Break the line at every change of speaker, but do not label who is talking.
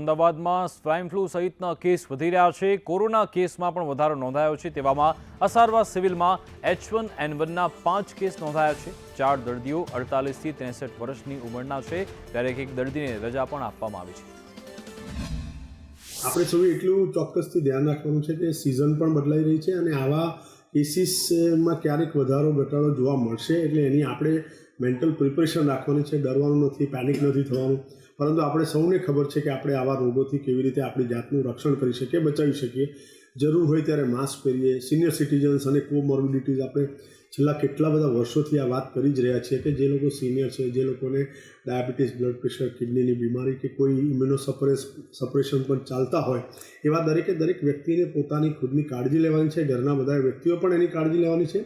અમદાવાદમાં swine flu સહિતના case વધી રહ્યા છે. કોરોના કેસમાં પણ વધારો નોંધાયો છે. તેવામાં અસારવા સિવિલમાં H1N1ના 5 કેસ નોંધાયા છે. 4 દર્દીઓ 48 થી 63 વર્ષની ઉંમરના છે, ત્યારે એક દર્દીને રજા પણ આપવામાં આવી છે.
આપણે સૌએ એટલું ચોક્કસથી ધ્યાન રાખવાનું છે કે સિઝન પણ બદલાઈ રહી છે અને આવા કેસીસમાં ક્યારેક વધારો ઘટાડો જોવા મળશે, એટલે એની આપણે મેન્ટલ પ્રિપરેશન રાખવાની છે. ડરવાનું નથી, પેનિક નથી થવાનું, પરંતુ આપણે સૌને ખબર છે કે આપણે આવા રોગોથી કેવી રીતે આપણી જાતનું રક્ષણ કરી શકીએ, બચાવી શકીએ. જરૂર હોય ત્યારે માસ્ક પહેરીએ. સિનિયર સિટીઝન્સ અને કોમોર્બિડિટીઝ આપણે છેલ્લા કેટલા બધા વર્ષોથી આ વાત કરી જ રહ્યા છીએ કે જે લોકો સિનિયર છે, જે લોકોને ડાયાબિટીસ, બ્લડ પ્રેશર, કિડનીની બીમારી કે કોઈ ઇમ્યુનોસપ્રેશન પણ ચાલતા હોય, એવા દરેક વ્યક્તિને પોતાની ખુદની કાળજી લેવાની છે. ઘરના બધા વ્યક્તિઓ પણ એની કાળજી લેવાની છે.